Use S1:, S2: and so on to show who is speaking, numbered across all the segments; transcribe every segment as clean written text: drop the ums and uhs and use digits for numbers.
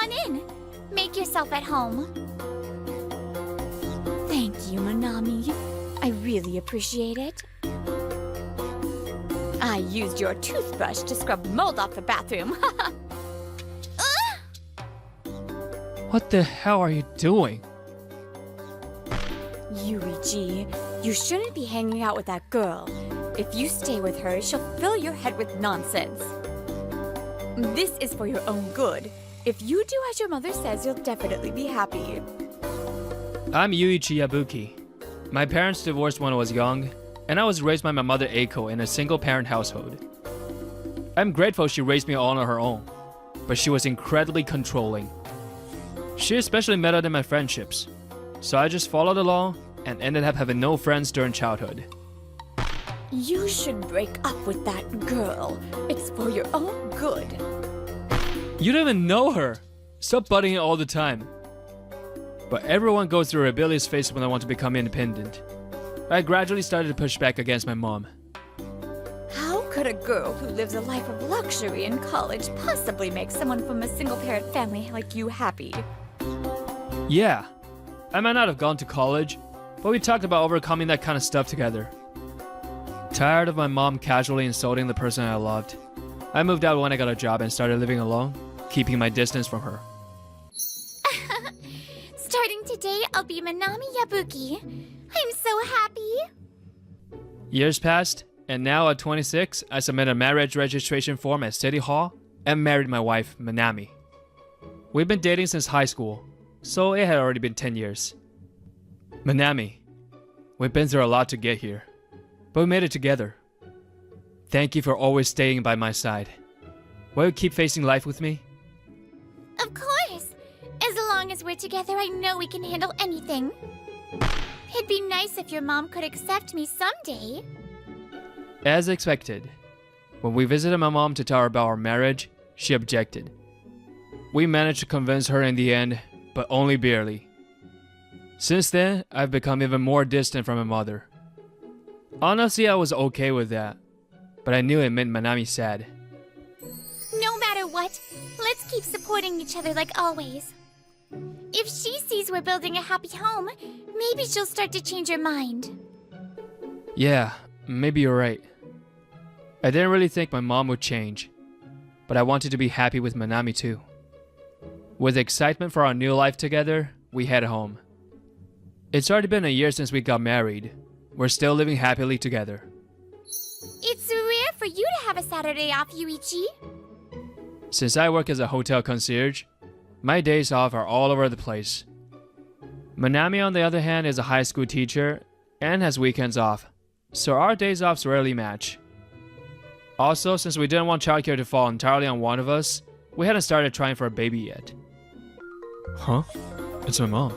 S1: on in. Make yourself at home. Thank you, Manami. I really appreciate it. I used your toothbrush to scrub mold off the bathroom.
S2: What the hell are you doing?
S1: Yuichi, you shouldn't be hanging out with that girl. If you stay with her, she'll fill your head with nonsense. This is for your own good. If you do as your mother says, you'll definitely be happy.
S2: I'm Yuichi Yabuki. My parents divorced when I was young, and I was raised by my mother Eiko in a single-parent household. I'm grateful she raised me all on her own, but she was incredibly controlling. She especially meddled in my friendships, so I just followed along and ended up having no friends during childhood.
S1: You should break up with that girl. It's for your own good.
S2: You don't even know her! Stop butting it all the time. But everyone goes through a rebellious phase when they want to become independent. I gradually started to push back against my mom.
S1: How could a girl who lives a life of luxury in college possibly make someone from a single-parent family like you happy?
S2: Yeah, I might not have gone to college, but we talked about overcoming that kind of stuff together. Tired of my mom casually insulting the person I loved, I moved out when I got a job and started living alone, keeping my distance from her.
S1: Starting today, I'll be Manami Yabuki. I'm so happy.
S2: Years passed, and now at 26, I submitted a marriage registration form at City Hall and married my wife, Manami. We've been dating since high school, so it had already been 10 years. Manami, we've been through a lot to get here, but we made it together. Thank you for always staying by my side. Will you keep facing life with me?
S1: Of course. As long as we're together, I know we can handle anything. It'd be nice if your mom could accept me someday.
S2: As expected, when we visited my mom to tell her about our marriage, she objected. We managed to convince her in the end, but only barely. Since then, I've become even more distant from my mother. Honestly, I was okay with that, but I knew it made Manami sad.
S1: No matter what, let's keep supporting each other like always. If she sees we're building a happy home, maybe she'll start to change her mind.
S2: Yeah, maybe you're right. I didn't really think my mom would change, but I wanted to be happy with Manami too. With excitement for our new life together, we head home. It's already been a year since we got married. We're still living happily together.
S1: It's rare for you to have a Saturday off, Yuichi.
S2: Since I work as a hotel concierge, my days off are all over the place. Manami, on the other hand, is a high school teacher and has weekends off, so our days offs rarely match. Also, since we didn't want childcare to fall entirely on one of us, we hadn't started trying for a baby yet. Huh? It's my mom.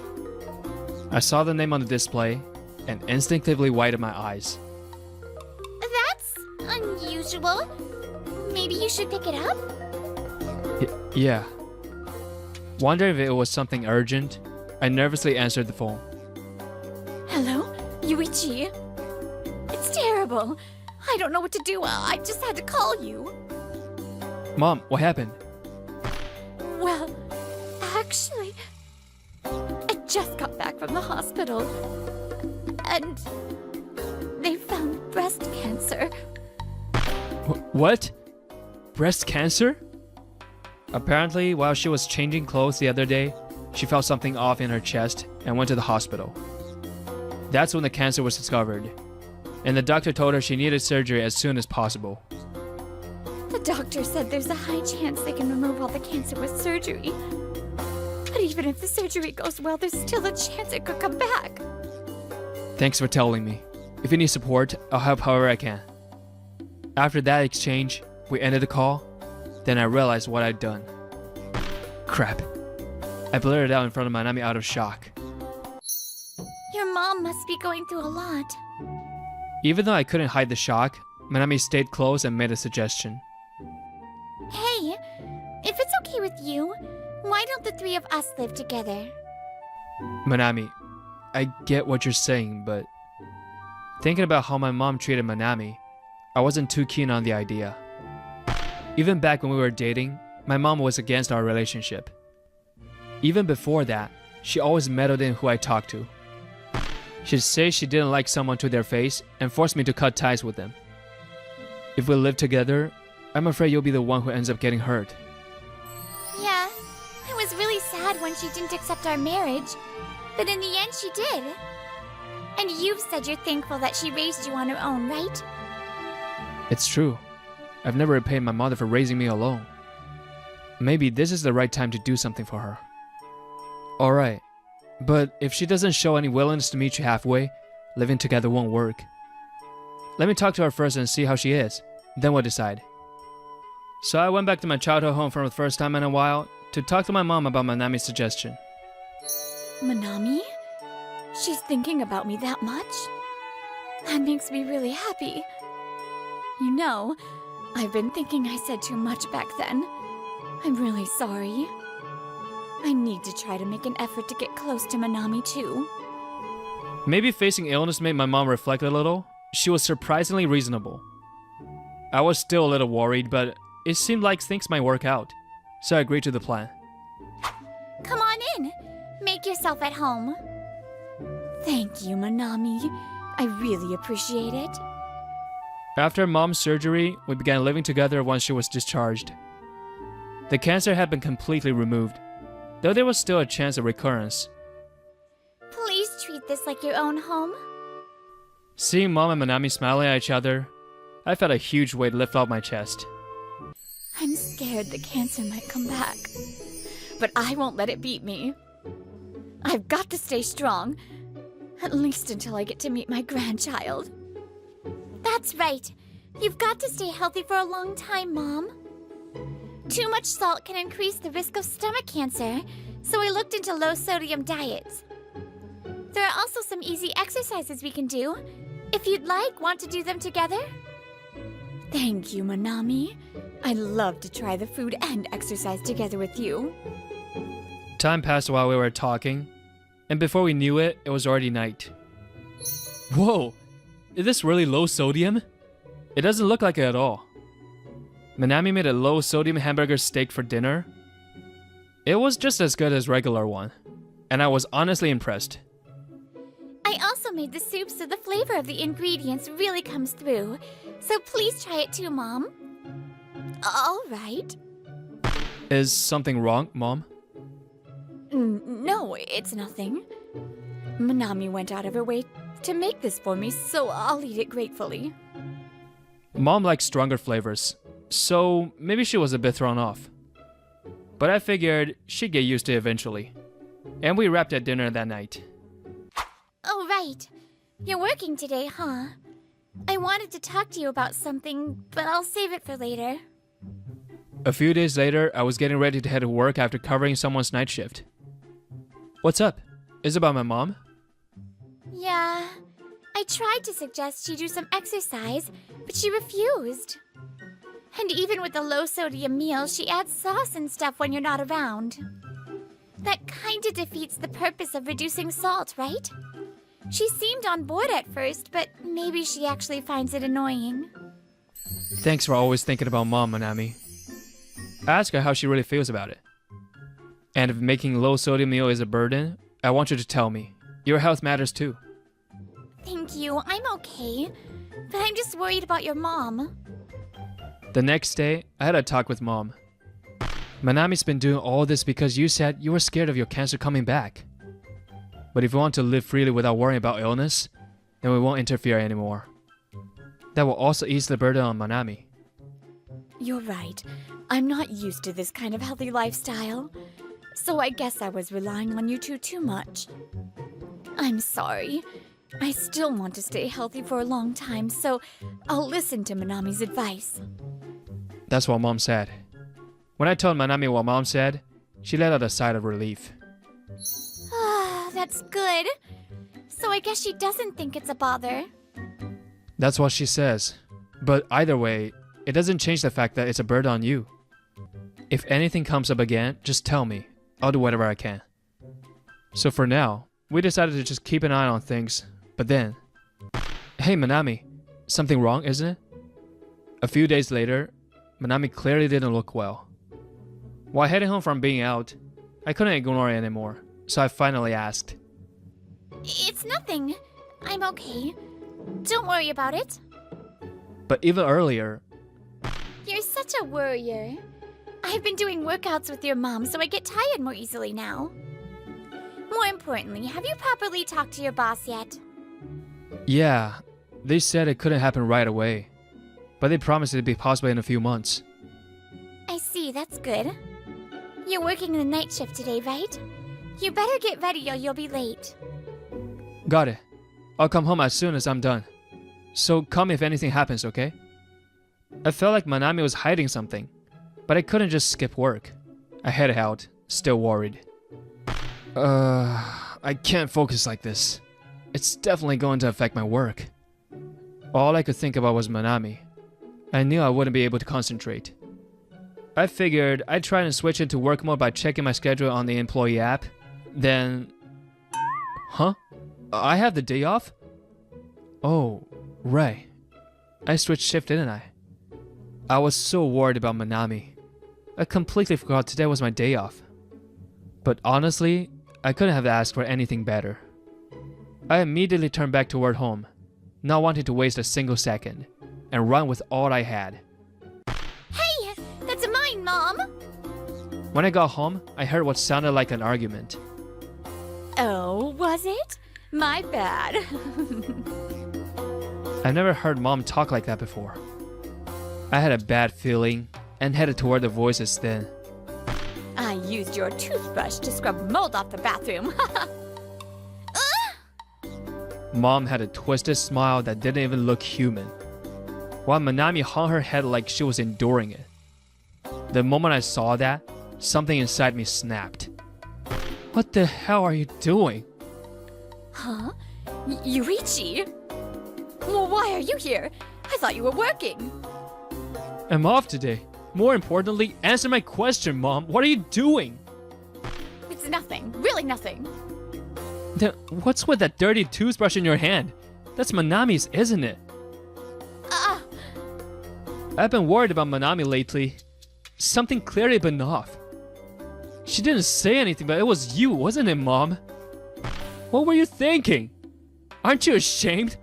S2: I saw the name on the display and instinctively widened my eyes.
S1: That's unusual. Maybe you should pick it up?
S2: Yeah. Wondering if it was something urgent, I nervously answered the phone.
S1: Hello, Yuichi? It's terrible. I don't know what to do. I just had to call you.
S2: Mom, what happened?
S1: Well, actually, I just got back from the hospital, and they found breast cancer.
S2: What? Breast cancer? Apparently, while she was changing clothes the other day, she felt something off in her chest and went to the hospital. That's when the cancer was discovered, and the doctor told her she needed surgery as soon as possible.
S1: The doctor said there's a high chance they can remove all the cancer with surgery. But even if the surgery goes well, there's still a chance it could come back.
S2: Thanks for telling me. If you need support, I'll help however I can. After that exchange, we ended the call. Then I realized what I'd done. Crap. I blurted out in front of Manami out of shock.
S1: Your mom must be going through a lot.
S2: Even though I couldn't hide the shock, Manami stayed close and made a suggestion.
S1: Hey, if it's okay with you, why don't the three of us live together?
S2: Manami, I get what you're saying, but thinking about how my mom treated Manami, I wasn't too keen on the idea. Even back when we were dating, my mom was against our relationship. Even before that, she always meddled in who I talked to. She'd say she didn't like someone to their face and forced me to cut ties with them. If we live together, I'm afraid you'll be the one who ends up getting hurt.
S1: Yeah, I was really sad when she didn't accept our marriage, but in the end she did. And you've said you're thankful that she raised you on her own, right?
S2: It's true. I've never repaid my mother for raising me alone. Maybe this is the right time to do something for her. Alright, but if she doesn't show any willingness to meet you halfway, living together won't work. Let me talk to her first and see how she is, then we'll decide. So I went back to my childhood home for the first time in a while to talk to my mom about Manami's suggestion.
S1: Manami? She's thinking about me that much? That makes me really happy. You know, I've been thinking I said too much back then. I'm really sorry. I need to try to make an effort to get close to Manami too.
S2: Maybe facing illness made my mom reflect a little. She was surprisingly reasonable. I was still a little worried, but it seemed like things might work out, so I agreed to the plan.
S1: Come on in. Make yourself at home. Thank you, Manami. I really appreciate it.
S2: After Mom's surgery, we began living together once she was discharged. The cancer had been completely removed, though there was still a chance of recurrence.
S1: Please treat this like your own home.
S2: Seeing Mom and Manami smiling at each other, I felt a huge weight lift off my chest.
S1: I'm scared the cancer might come back, but I won't let it beat me. I've got to stay strong, at least until I get to meet my grandchild. That's right. You've got to stay healthy for a long time, Mom. Too much salt can increase the risk of stomach cancer, so I looked into low-sodium diets. There are also some easy exercises we can do. If you'd like, want to do them together? Thank you, Manami. I'd love to try the food and exercise together with you.
S2: Time passed while we were talking, and before we knew it, it was already night. Whoa! Is this really low sodium? It doesn't look like it at all. Manami made a low sodium hamburger steak for dinner. It was just as good as regular one, and I was honestly impressed.
S1: I also made the soup so the flavor of the ingredients really comes through. So please try it too, Mom. All right.
S2: Is something wrong, Mom?
S1: No, it's nothing. Manami went out of her way to make this for me, so I'll eat it gratefully.
S2: Mom likes stronger flavors, so maybe she was a bit thrown off. But I figured she'd get used to it eventually. And we wrapped at dinner that night.
S1: Oh, right. You're working today, huh? I wanted to talk to you about something, but I'll save it for later.
S2: A few days later, I was getting ready to head to work after covering someone's night shift. What's up? Is it about my mom?
S1: Yeah. I tried to suggest she do some exercise, but she refused. And even with the low-sodium meals, she adds sauce and stuff when you're not around. That kinda defeats the purpose of reducing salt, right? She seemed on board at first, but maybe she actually finds it annoying.
S2: Thanks for always thinking about Mom, Manami. Ask her how she really feels about it. And if making low-sodium meal is a burden, I want you to tell me. Your health matters too.
S1: Thank you, I'm okay. But I'm just worried about your mom.
S2: The next day, I had a talk with Mom. Manami's been doing all this because you said you were scared of your cancer coming back. But if you want to live freely without worrying about illness, then we won't interfere anymore. That will also ease the burden on Manami.
S1: You're right. I'm not used to this kind of healthy lifestyle. So I guess I was relying on you two too much. I'm sorry. I still want to stay healthy for a long time, so I'll listen to Manami's advice.
S2: That's what Mom said. When I told Manami what Mom said, she let out a sigh of relief.
S1: Ah, that's good. So I guess she doesn't think it's a bother.
S2: That's what she says. But either way, it doesn't change the fact that it's a burden on you. If anything comes up again, just tell me. I'll do whatever I can. So for now, we decided to just keep an eye on things. But then... Hey Manami, something wrong, isn't it? A few days later, Manami clearly didn't look well. While heading home from being out, I couldn't ignore it anymore, so I finally asked.
S1: It's nothing. I'm okay. Don't worry about it.
S2: But even earlier,
S1: You're such a worrier. I've been doing workouts with your mom, so I get tired more easily now. More importantly, have you properly talked to your boss yet?
S2: yeah, they said it couldn't happen right away, but they promised it'd be possible in a few months.
S1: I see, that's good. You're working the night shift today, right? You better get ready or you'll be late.
S2: Got it. I'll come home as soon as I'm done. So call me if anything happens, okay? I felt like Manami was hiding something, but I couldn't just skip work. I headed out, still worried. I can't focus like this. It's definitely going to affect my work. All I could think about was Manami. I knew I wouldn't be able to concentrate. I figured I'd try and switch into work mode by checking my schedule on the employee app. Then... Huh? I have the day off? Oh, right. I switched shift, didn't I? I was so worried about Manami. I completely forgot today was my day off. But honestly, I couldn't have asked for anything better. I immediately turned back toward home, not wanting to waste a single second, and run with all I had.
S1: Hey! That's mine, Mom!
S2: When I got home, I heard what sounded like an argument.
S1: Oh, was it? My bad.
S2: I've never heard Mom talk like that before. I had a bad feeling and headed toward the voices then.
S1: I used your toothbrush to scrub mold off the bathroom.
S2: Mom had a twisted smile that didn't even look human, while Manami hung her head like she was enduring it. The moment I saw that, something inside me snapped. What the hell are you doing?
S1: Huh? Yuichi? Well, why are you here? I thought you were working.
S2: I'm off today. More importantly, answer my question, Mom. What are you doing?
S1: It's nothing. Really nothing.
S2: Then what's with that dirty toothbrush in your hand? That's Manami's, isn't it? I've been worried about Manami lately. Something clearly been off. She didn't say anything, but it was you, wasn't it, Mom? What were you thinking? Aren't you ashamed?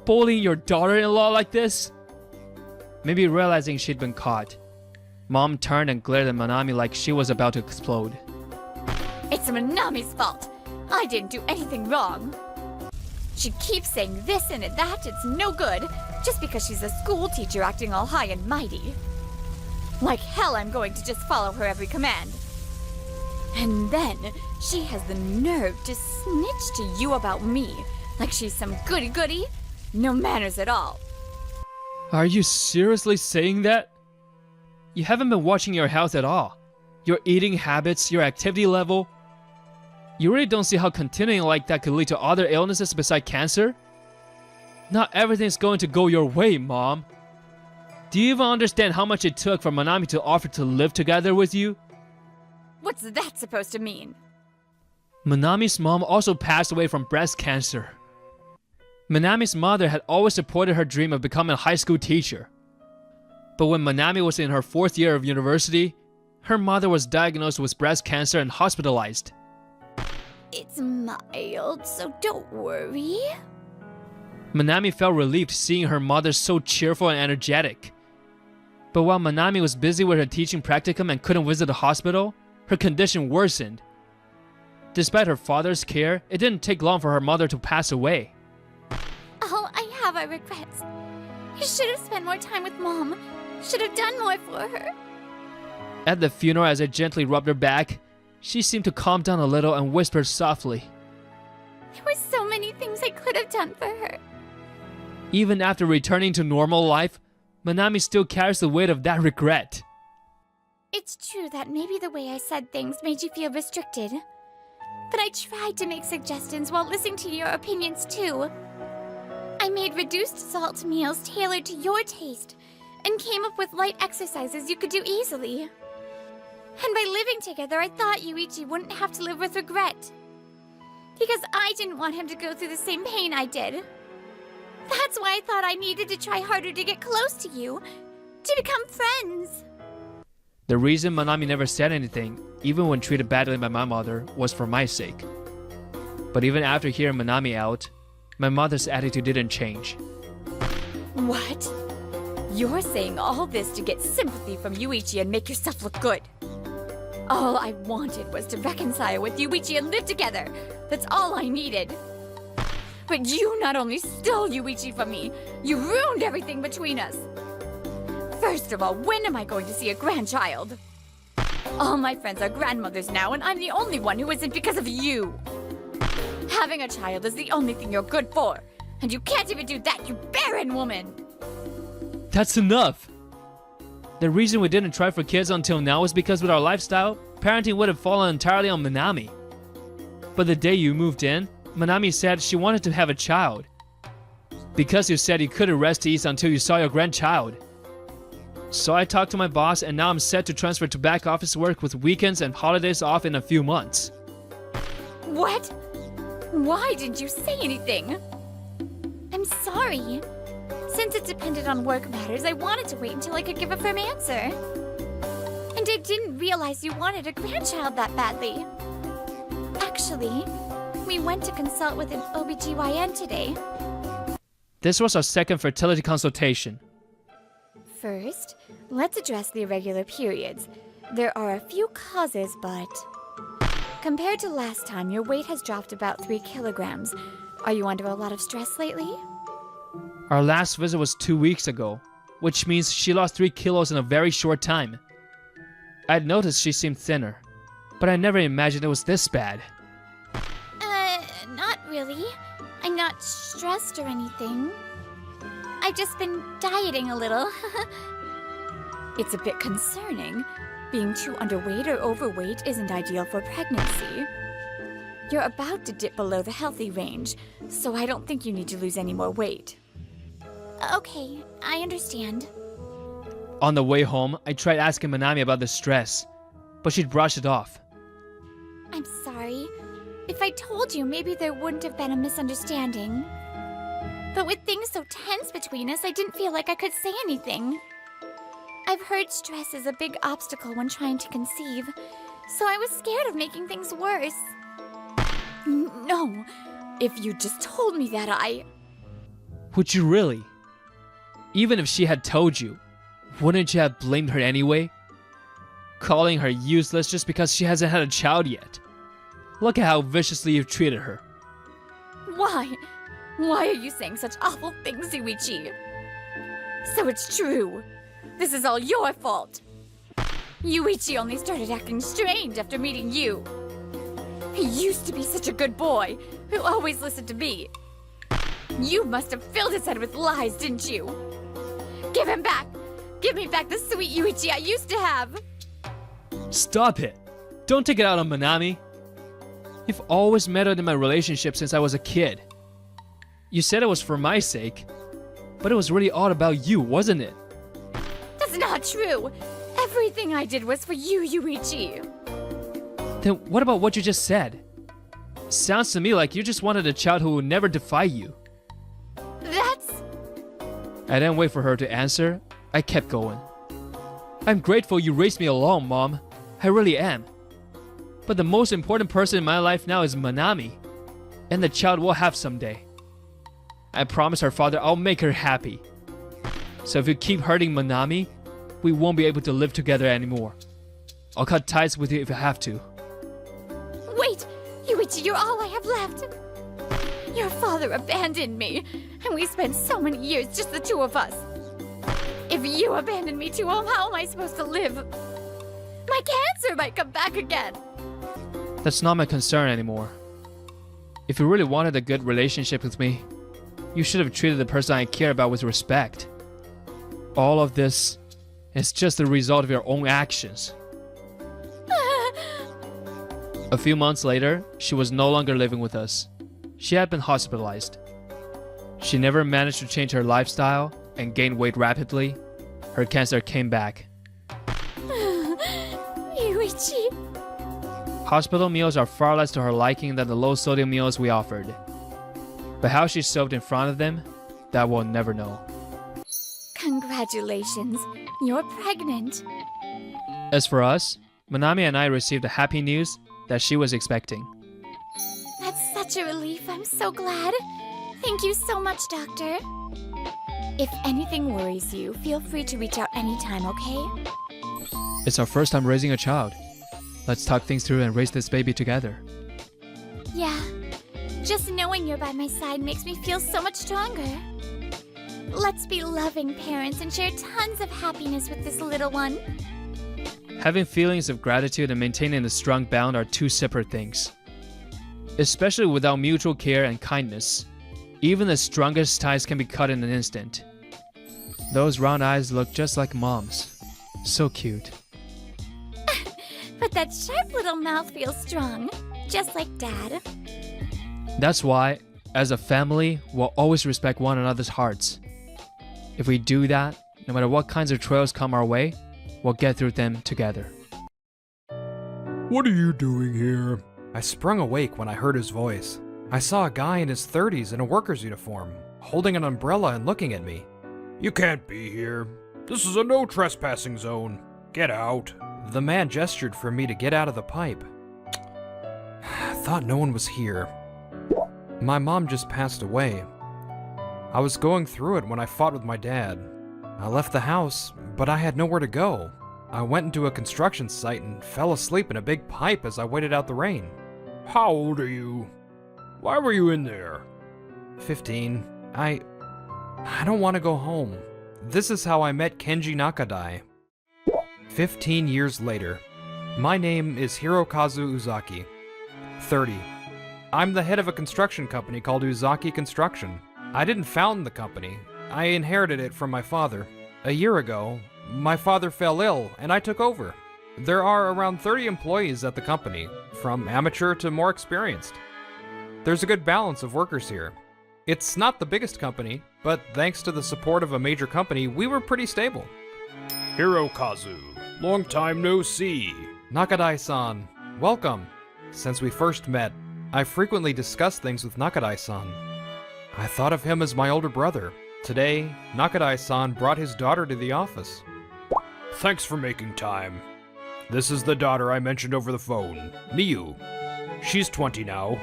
S2: Bullying your daughter-in-law like this? Maybe realizing she'd been caught, Mom turned and glared at Manami like she was about to explode.
S1: It's Manami's fault. I didn't do anything wrong. She keeps saying this and that, it's no good, just because she's a school teacher acting all high and mighty. Like hell I'm going to just follow her every command. And then she has the nerve to snitch to you about me, like she's some goody-goody. No manners at all.
S2: Are you seriously saying that? You haven't been watching your health at all. Your eating habits, your activity level. You really don't see how continuing like that could lead to other illnesses besides cancer? Not everything's going to go your way, Mom. Do you even understand how much it took for Manami to offer to live together with you?
S1: What's that supposed to mean?
S2: Manami's mom also passed away from breast cancer. Manami's mother had always supported her dream of becoming a high school teacher. But when Manami was in her 4th year of university, her mother was diagnosed with breast cancer and hospitalized.
S1: It's mild, so don't worry.
S2: Manami felt relieved seeing her mother so cheerful and energetic. But while Manami was busy with her teaching practicum and couldn't visit the hospital, her condition worsened. Despite her father's care, it didn't take long for her mother to pass away.
S1: All I have are regrets. You should have spent more time with Mom. Should have done more for her.
S2: At the funeral, as I gently rubbed her back, she seemed to calm down a little and whispered softly.
S1: There were so many things I could have done for her.
S2: Even after returning to normal life, Manami still carries the weight of that regret.
S1: It's true that maybe the way I said things made you feel restricted. But I tried to make suggestions while listening to your opinions too. I made reduced salt meals tailored to your taste and came up with light exercises you could do easily. And by living together, I thought Yuichi wouldn't have to live with regret. Because I didn't want him to go through the same pain I did. That's why I thought I needed to try harder to get close to you, to become friends.
S2: The reason Manami never said anything, even when treated badly by my mother, was for my sake. But even after hearing Manami out, my mother's attitude didn't change.
S1: What? You're saying all this to get sympathy from Yuichi and make yourself look good. All I wanted was to reconcile with Yuichi and live together. That's all I needed. But you not only stole Yuichi from me, you ruined everything between us. First of all, when am I going to see a grandchild? All my friends are grandmothers now, and I'm the only one who isn't because of you. Having a child is the only thing you're good for, and you can't even do that, you barren woman!
S2: That's enough! The reason we didn't try for kids until now is because with our lifestyle, parenting would have fallen entirely on Manami. But the day you moved in, Manami said she wanted to have a child. Because you said you couldn't rest easy until you saw your grandchild. So I talked to my boss and now I'm set to transfer to back office work with weekends and holidays off in a few months.
S1: What? Why didn't you say anything? I'm sorry. Since it depended on work matters, I wanted to wait until I could give a firm answer. And I didn't realize you wanted a grandchild that badly. Actually, we went to consult with an OBGYN today.
S2: This was our second fertility consultation.
S1: First, let's address the irregular periods. There are a few causes, but... Compared to last time, your weight has dropped about 3 kilograms. Are you under a lot of stress lately?
S2: Our last visit was 2 weeks ago, which means she lost 3 kilos in a very short time. I'd noticed she seemed thinner, but I never imagined it was this bad.
S1: Not really. I'm not stressed or anything. I've just been dieting a little. It's a bit concerning. Being too underweight or overweight isn't ideal for pregnancy. You're about to dip below the healthy range, so I don't think you need to lose any more weight. Okay, I understand.
S2: On the way home, I tried asking Manami about the stress, but she'd brushed it off.
S1: I'm sorry. If I told you, maybe there wouldn't have been a misunderstanding. But with things so tense between us, I didn't feel like I could say anything. I've heard stress is a big obstacle when trying to conceive, so I was scared of making things worse. No, if you just told me that,
S2: Would you really? Even if she had told you, wouldn't you have blamed her anyway? Calling her useless just because she hasn't had a child yet. Look at how viciously you've treated her.
S1: Why? Why are you saying such awful things, Yuichi? So it's true. This is all your fault. Yuichi only started acting strange after meeting you. He used to be such a good boy, who always listened to me. You must have filled his head with lies, didn't you? Give him back! Give me back the sweet Yuichi I used to have!
S2: Stop it! Don't take it out on Manami. You've always meddled in my relationship since I was a kid. You said it was for my sake, but it was really all about you, wasn't it?
S1: That's not true! Everything I did was for you, Yuichi!
S2: Then what about what you just said? Sounds to me like you just wanted a child who would never defy you.
S1: That's...
S2: I didn't wait for her to answer. I kept going. I'm grateful you raised me alone, Mom. I really am. But the most important person in my life now is Manami. And the child we'll have someday. I promised her father I'll make her happy. So if you keep hurting Manami, we won't be able to live together anymore. I'll cut ties with you if I have to.
S1: Wait! Yuichi, you're all I have left! Your father abandoned me, and we spent so many years just the two of us. If you abandon me too, how am I supposed to live? My cancer might come back again!
S2: That's not my concern anymore. If you really wanted a good relationship with me, you should have treated the person I care about with respect. All of this is just the result of your own actions. A few months later, she was no longer living with us. She had been hospitalized. She never managed to change her lifestyle and gained weight rapidly. Her cancer came back.
S1: Yuichi...
S2: Hospital meals are far less to her liking than the low-sodium meals we offered. But how she sewed in front of them, that we'll never know.
S1: Congratulations, you're pregnant.
S2: As for us, Manami and I received the happy news that she was expecting.
S1: That's such a relief. I'm so glad. Thank you so much, Doctor. If anything worries you, feel free to reach out anytime, okay?
S2: It's our first time raising a child. Let's talk things through and raise this baby together.
S1: Yeah. Just knowing you're by my side makes me feel so much stronger. Let's be loving parents and share tons of happiness with this little one.
S2: Having feelings of gratitude and maintaining a strong bond are two separate things. Especially without mutual care and kindness, even the strongest ties can be cut in an instant. Those round eyes look just like Mom's. So cute.
S1: But that sharp little mouth feels strong, just like Dad.
S2: That's why, as a family, we'll always respect one another's hearts. If we do that, no matter what kinds of trials come our way, we'll get through them together.
S3: What are you doing here? I sprung awake when I heard his voice. I saw a guy in his 30s in a worker's uniform, holding an umbrella and looking at me. You can't be here. This is a no trespassing zone. Get out. The man gestured for me to get out of the pipe. I thought no one was here. My mom just passed away. I was going through it when I fought with my dad. I left the house, but I had nowhere to go. I went into a construction site and fell asleep in a big pipe as I waited out the rain. How old are you? Why were you in there? 15. I don't want to go home. This is how I met Kenji Nakadai. 15 years later. My name is Hirokazu Uzaki. 30. I'm the head of a construction company called Uzaki Construction. I didn't found the company. I inherited it from my father. A year ago, my father fell ill and I took over. There are around 30 employees at the company, from amateur to more experienced. There's a good balance of workers here. It's not the biggest company, but thanks to the support of a major company, we were pretty stable. Hirokazu, long time no see. Nakadai-san, welcome. Since we first met, I frequently discussed things with Nakadai-san. I thought of him as my older brother. Today, Nakadai-san brought his daughter to the office. Thanks for making time. This is the daughter I mentioned over the phone, Miyu. She's 20 now.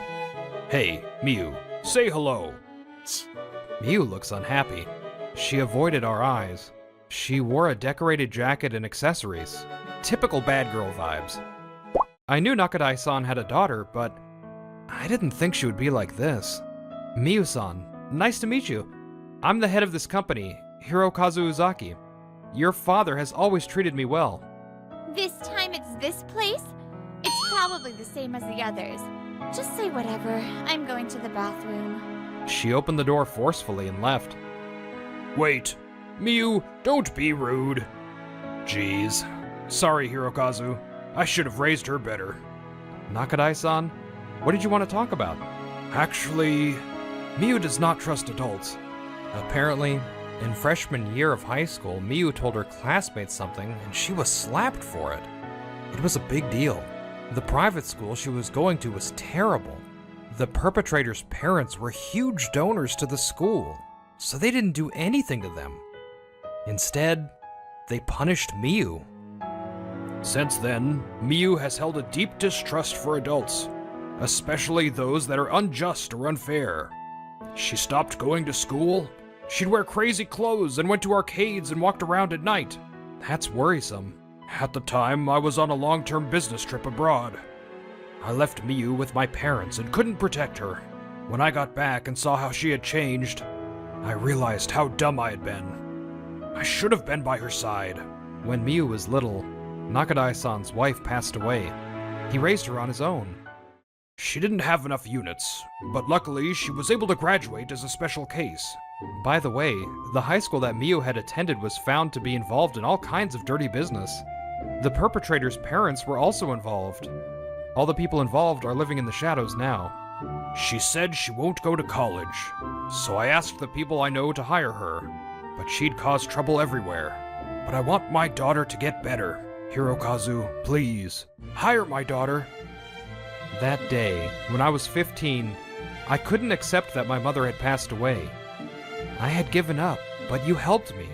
S3: Hey, Miyu, say hello. Miyu looks unhappy. She avoided our eyes. She wore a decorated jacket and accessories. Typical bad girl vibes. I knew Nakadai-san had a daughter, but I didn't think she would be like this. Miyu-san, nice to meet you. I'm the head of this company, Hirokazu Uzaki. Your father has always treated me well.
S1: This time it's this place? It's probably the same as the others. Just say whatever. I'm going to the bathroom.
S3: She opened the door forcefully and left. Wait, Miyu, don't be rude. Jeez. Sorry, Hirokazu. I should have raised her better. Nakadai-san, what did you want to talk about? Actually, Miyu does not trust adults. Apparently, in freshman year of high school, Miyu told her classmates something and she was slapped for it. It was a big deal. The private school she was going to was terrible. The perpetrator's parents were huge donors to the school, so they didn't do anything to them. Instead, they punished Miyu. Since then, Miyu has held a deep distrust for adults, especially those that are unjust or unfair. She stopped going to school. She'd wear crazy clothes and went to arcades and walked around at night. That's worrisome. At the time, I was on a long-term business trip abroad. I left Miyu with my parents and couldn't protect her. When I got back and saw how she had changed, I realized how dumb I had been. I should have been by her side. When Miyu was little, Nakadai-san's wife passed away. He raised her on his own. She didn't have enough units, but luckily she was able to graduate as a special case. By the way, the high school that Miyu had attended was found to be involved in all kinds of dirty business. The perpetrator's parents were also involved. All the people involved are living in the shadows now. She said she won't go to college, so I asked the people I know to hire her, but she'd cause trouble everywhere. But I want my daughter to get better. Hirokazu, please, hire my daughter. That day, when I was 15, I couldn't accept that my mother had passed away. I had given up, but you helped me,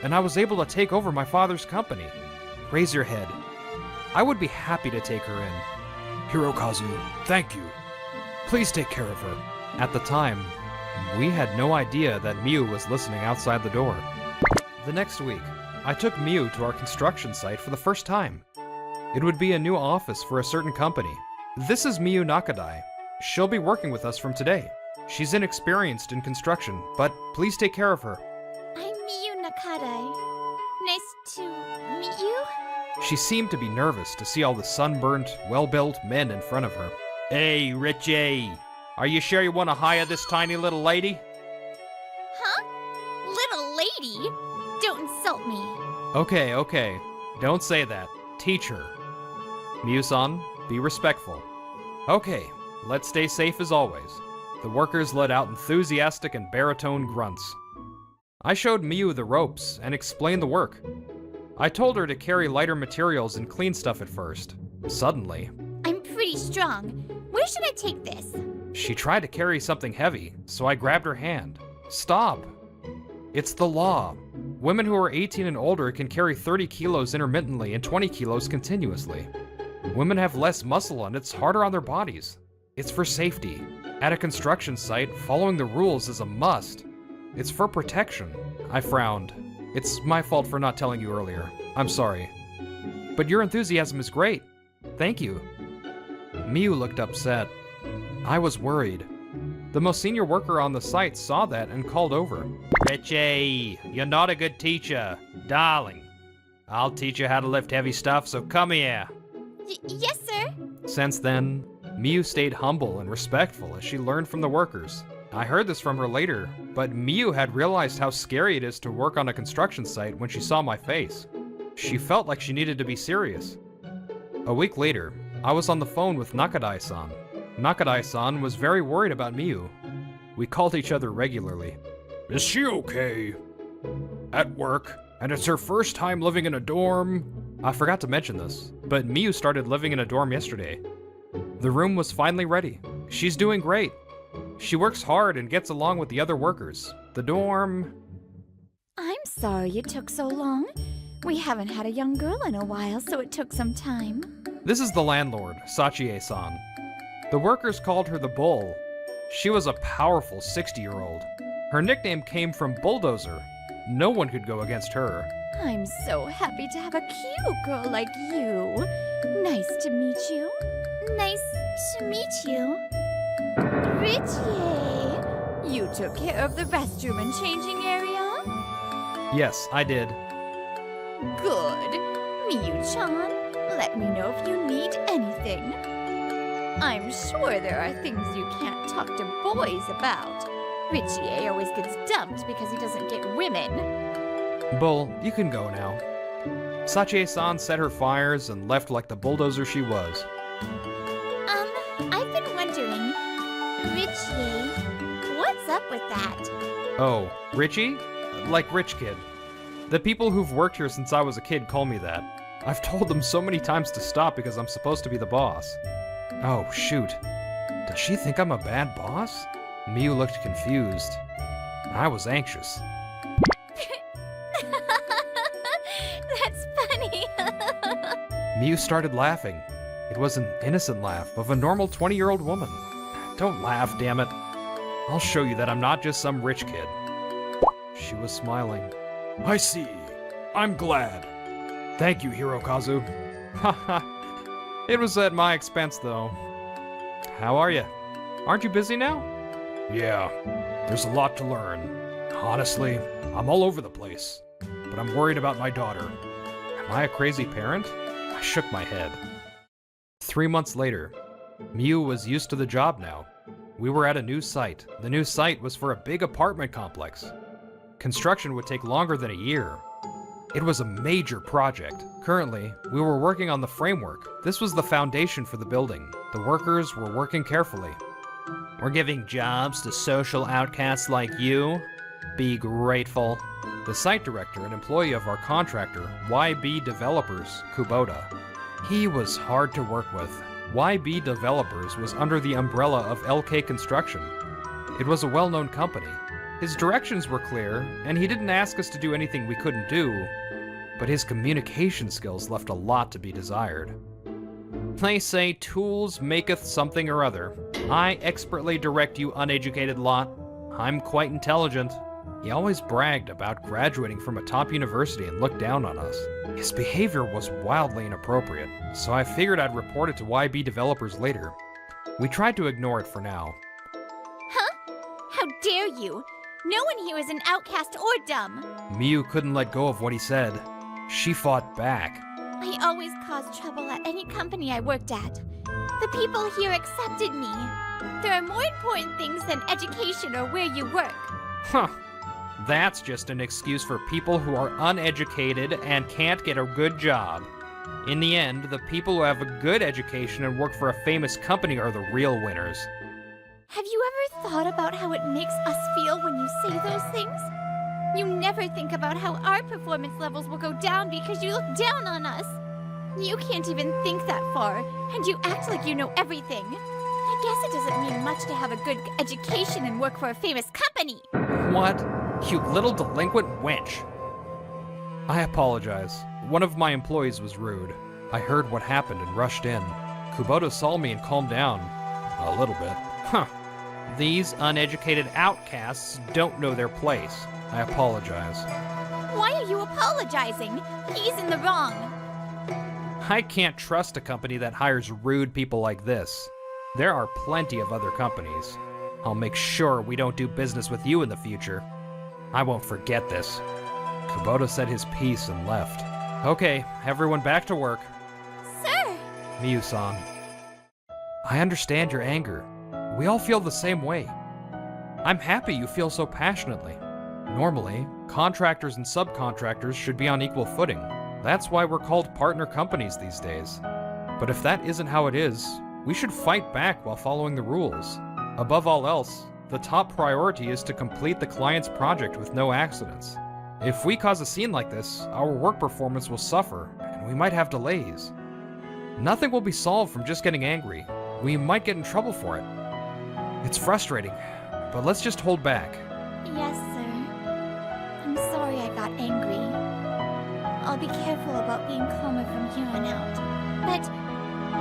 S3: and I was able to take over my father's company. Raise your head. I would be happy to take her in. Hirokazu, thank you. Please take care of her. At the time, we had no idea that Miu was listening outside the door. The next week, I took Miu to our construction site for the first time. It would be a new office for a certain company. This is Miu Nakadai. She'll be working with us from today. She's inexperienced in construction, but please take care of her.
S1: I'm Miyu Nakadai. Nice to meet you.
S3: She seemed to be nervous to see all the sunburnt, well-built men in front of her. Hey, Richie! Are you sure you want to hire this tiny little lady?
S1: Huh? Little lady? Don't insult me.
S3: Okay. Don't say that. Teach her. Miu-san, be respectful. Okay, let's stay safe as always. The workers let out enthusiastic and baritone grunts. I showed Miu the ropes and explained the work. I told her to carry lighter materials and clean stuff at first. Suddenly,
S1: I'm pretty strong. Where should I take this?
S3: she tried to carry something heavy, so I grabbed her hand. Stop! It's the law. Women who are 18 and older can carry 30 kilos intermittently and 20 kilos continuously. Women have less muscle and it's harder on their bodies. It's for safety. At a construction site, following the rules is a must. It's for protection. I frowned. It's my fault for not telling you earlier. I'm sorry. But your enthusiasm is great. Thank you. Miu looked upset. I was worried. The most senior worker on the site saw that and called over. Richie, you're not a good teacher. Darling, I'll teach you how to lift heavy stuff, so come here.
S1: Yes, sir.
S3: Since then, Miu stayed humble and respectful as she learned from the workers. I heard this from her later, but Miu had realized how scary it is to work on a construction site when she saw my face. She felt like she needed to be serious. A week later, I was on the phone with Nakadai-san. Nakadai-san was very worried about Miu. We called each other regularly. Is she okay? At work, and it's her first time living in a dorm. I forgot to mention this, but Miu started living in a dorm yesterday. The room was finally ready. She's doing great. She works hard and gets along with the other workers. The dorm...
S1: I'm sorry it took so long. We haven't had a young girl in a while, so it took some time.
S3: This is the landlord, Sachie-san. The workers called her the Bull. She was a powerful 60-year-old. Her nickname came from Bulldozer. No one could go against her.
S1: I'm so happy to have a cute girl like you. Nice to meet you. Nice to meet you. Richie, you took care of the restroom and changing area?
S3: Yes, I did.
S1: Good. Miyu-chan, let me know if you need anything. I'm sure there are things you can't talk to boys about. Richie always gets dumped because he doesn't get women.
S3: Bull, you can go now. Sachie-san set her fires and left like the bulldozer she was.
S1: I've been wondering, Richie, what's up with that?
S3: Oh, Richie? Like Rich Kid. The people who've worked here since I was a kid call me that. I've told them so many times to stop because I'm supposed to be the boss. Oh, shoot. Does she think I'm a bad boss? Miu looked confused. I was anxious.
S1: That's funny.
S3: Miu started laughing. It was an innocent laugh of a normal 20-year-old woman. Don't laugh, damn it. I'll show you that I'm not just some rich kid. She was smiling. I see. I'm glad. Thank you, Hirokazu. Haha. It was at my expense, though. How are you? Aren't you busy now? Yeah, there's a lot to learn. Honestly, I'm all over the place. But I'm worried about my daughter. Am I a crazy parent? I shook my head. 3 months later, Miu was used to the job now. We were at a new site. The new site was for a big apartment complex. Construction would take longer than a year. It was a major project. Currently, we were working on the framework. This was the foundation for the building. The workers were working carefully. We're giving jobs to social outcasts like you. Be grateful. The site director and employee of our contractor, YB Developers, Kubota. He was hard to work with. YB Developers was under the umbrella of LK Construction. It was a well-known company. His directions were clear, and he didn't ask us to do anything we couldn't do. but his communication skills left a lot to be desired. They say tools maketh something or other. I expertly direct you uneducated lot. I'm quite intelligent. He always bragged about graduating from a top university and looked down on us. His behavior was wildly inappropriate, so I figured I'd report it to YB developers later. We tried to ignore it for now.
S1: Huh? How dare you? No one here is an outcast or dumb.
S3: Miu couldn't let go of what he said. She fought back.
S1: I always caused trouble at any company I worked at. The people here accepted me. There are more important things than education or where you work.
S3: Huh. That's just an excuse for people who are uneducated and can't get a good job. In the end, the people who have a good education and work for a famous company are the real winners.
S1: Have you ever thought about how it makes us feel when you say those things? You never think about how our performance levels will go down because you look down on us. You can't even think that far, and you act like you know everything. I guess it doesn't mean much to have a good education and work for a famous company.
S3: What? You little delinquent wench. I apologize. One of my employees was rude. I heard what happened and rushed in. Kubota saw me and calmed down. A little bit. Huh. These uneducated outcasts don't know their place. I apologize.
S1: Why are you apologizing? He's in the wrong.
S3: I can't trust a company that hires rude people like this. There are plenty of other companies. I'll make sure we don't do business with you in the future. I won't forget this. Kubota said his piece and left. Okay, everyone back to work.
S1: Sir!
S3: Miyu-san. I understand your anger. We all feel the same way. I'm happy you feel so passionately. Normally, contractors and subcontractors should be on equal footing. That's why we're called partner companies these days. But if that isn't how it is, we should fight back while following the rules. Above all else, the top priority is to complete the client's project with no accidents. If we cause a scene like this, our work performance will suffer, and we might have delays. Nothing will be solved from just getting angry. We might get in trouble for it. It's frustrating, but let's just hold back.
S1: Yes, sir. I'm sorry I got angry. I'll be careful about being calmer from here on out. But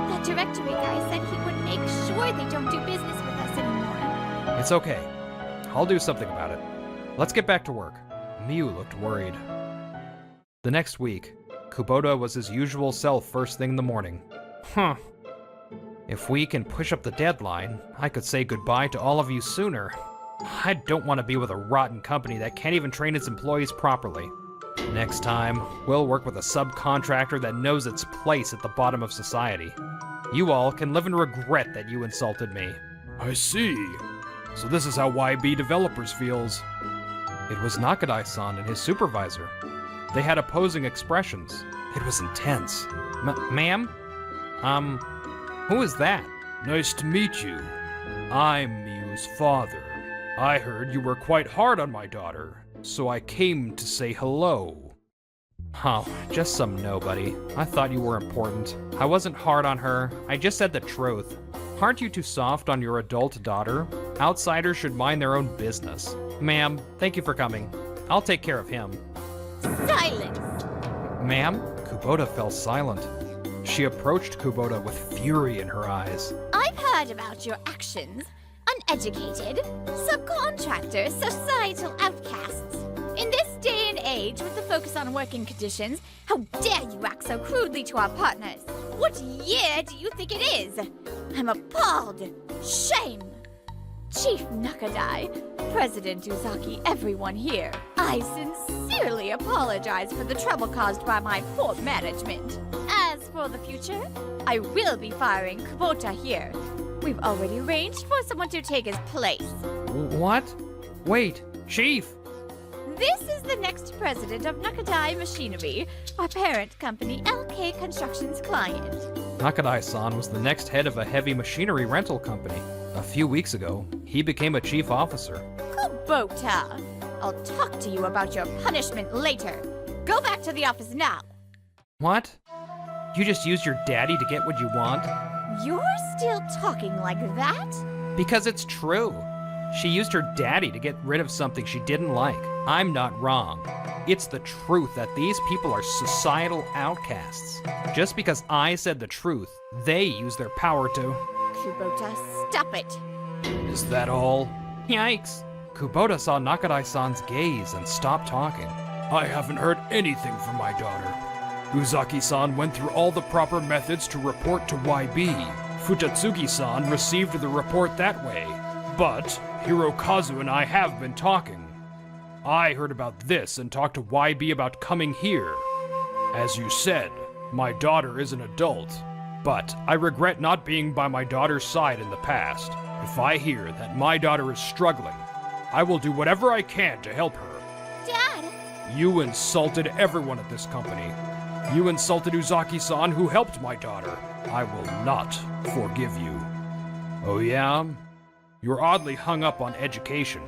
S1: that directory guy said he would make sure they don't do business with us anymore.
S3: It's okay. I'll do something about it. Let's get back to work. Miu looked worried. The next week, Kubota was his usual self first thing in the morning. Huh. If we can push up the deadline, I could say goodbye to all of you sooner. I don't want to be with a rotten company that can't even train its employees properly. Next time, we'll work with a subcontractor that knows its place at the bottom of society. You all can live in regret that you insulted me. I see. So this is how YB Developers feels. It was Nakadai-san and his supervisor. They had opposing expressions. It was intense. Ma'am? Who is that? Nice to meet you. I'm Miu's father. I heard you were quite hard on my daughter, so I came to say hello. Oh, just some nobody. I thought you were important. I wasn't hard on her, I just said the truth. Aren't you too soft on your adult daughter? Outsiders should mind their own business. Ma'am, thank you for coming. I'll take care of him.
S1: Silence!
S3: Ma'am? Kubota fell silent. She approached Kubota with fury in her eyes.
S1: I've heard about your actions. Uneducated, subcontractors, societal outcasts. In this day and age, with the focus on working conditions, how dare you act so crudely to our partners? What year do you think it is? I'm appalled. Shame. Chief Nakadai, President Uzaki, everyone here, I sincerely apologize for the trouble caused by my poor management. As for the future, I will be firing Kubota here. We've already arranged for someone to take his place.
S3: What? Wait, Chief!
S1: This is the next president of Nakadai Machinery, our parent company, LK Construction's client.
S3: Nakadai-san was the next head of a heavy machinery rental company. A few weeks ago, he became a chief officer.
S1: Kubota! I'll talk to you about your punishment later. Go back to the office now.
S3: What? You just used your daddy to get what you want?
S1: You're still talking like that?
S3: Because it's true. She used her daddy to get rid of something she didn't like. I'm not wrong. It's the truth that these people are societal outcasts. Just because I said the truth, they use their power to...
S1: Kubota, stop it.
S3: Is that all? Yikes! Kubota saw Nakadai-san's gaze and stopped talking. I haven't heard anything from my daughter. Uzaki-san went through all the proper methods to report to YB. Futatsugi-san received the report that way. But Hirokazu and I have been talking. I heard about this and talked to YB about coming here. As you said, my daughter is an adult, but I regret not being by my daughter's side in the past. If I hear that my daughter is struggling, I will do whatever I can to help her.
S1: Dad!
S3: You insulted everyone at this company. You insulted Uzaki-san who helped my daughter. I will not forgive you. Oh yeah? You're oddly hung up on education.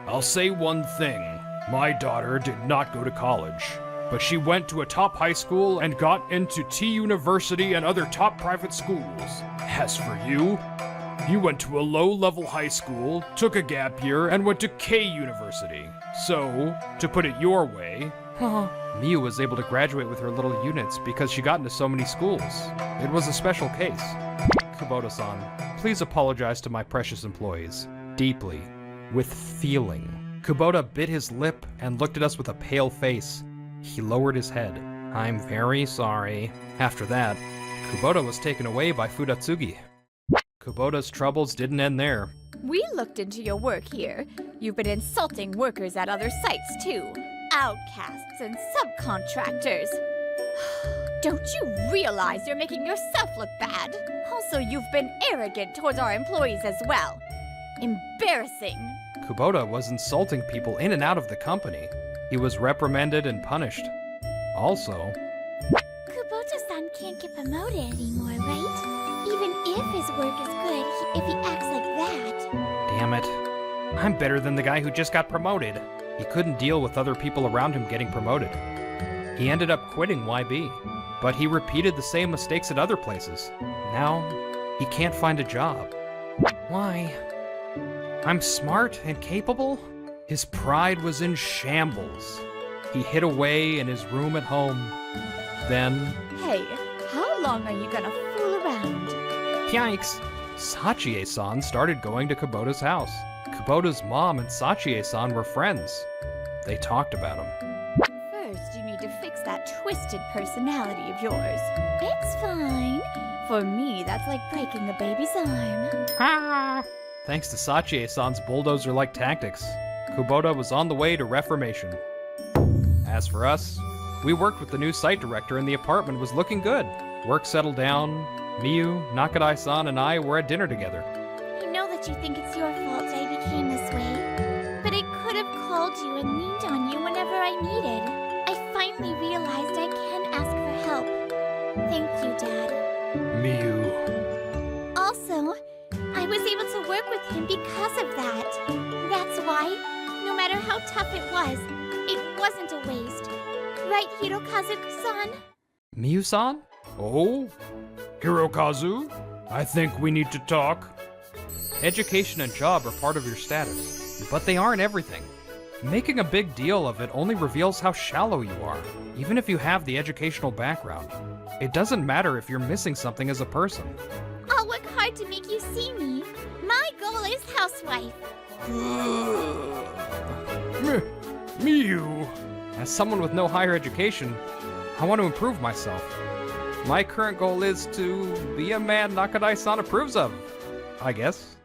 S3: I'll say one thing. My daughter did not go to college, but she went to a top high school and got into T University and other top private schools. As for you, you went to a low-level high school, took a gap year, and went to K University. So, to put it your way, Miu was able to graduate with her little units because she got into so many schools. It was a special case. Kubota-san, please apologize to my precious employees. Deeply. With feeling. Kubota bit his lip and looked at us with a pale face. He lowered his head. I'm very sorry. After that, Kubota was taken away by Futatsugi. Kubota's troubles didn't end there.
S1: We looked into your work here. You've been insulting workers at other sites, too. Outcasts and subcontractors. Don't you realize you're making yourself look bad? Also, you've been arrogant towards our employees as well. Embarrassing.
S3: Kubota was insulting people in and out of the company. He was reprimanded and punished. Also,
S4: Kubota-san can't get promoted anymore, right? Even if his work is good, if he acts like that.
S3: damn it. I'm better than the guy who just got promoted. He couldn't deal with other people around him getting promoted. He ended up quitting YB, but he repeated the same mistakes at other places. Now, he can't find a job. Why? I'm smart and capable? His pride was in shambles. He hid away in his room at home. Then,
S1: Hey, how long are you gonna fool around?
S3: yikes! Sachie-san started going to Kubota's house. Kubota's mom and Sachie-san were friends. They talked about him.
S1: First, you need to fix that twisted personality of yours.
S4: It's fine.
S1: For me, that's like breaking a baby's arm.
S3: Ah! Thanks to Sachie-san's bulldozer-like tactics, Kubota was on the way to reformation. As for us, we worked with the new site director and the apartment was looking good. Work settled down. Miu, Nakadai-san, and I were at dinner together.
S4: I know that you think it's your fault I became this way, but I could have called you and leaned on you whenever I needed. I finally realized I can ask for help. Thank you, Dad.
S3: Miu.
S4: Also, I was able to work with him because of that. That's why, no matter how tough it wasn't a waste. Right, Hirokazu-san?
S3: Miu-san? Oh? Hirokazu? I think we need to talk. Education and job are part of your status, but they aren't everything. Making a big deal of it only reveals how shallow you are, even if you have the educational background. It doesn't matter if you're missing something as a person.
S4: I'll work hard to make you see me. My goal is housewife.
S3: Miu! As someone with no higher education, I want to improve myself. My current goal is to be a man Nakadai-san approves of, I guess.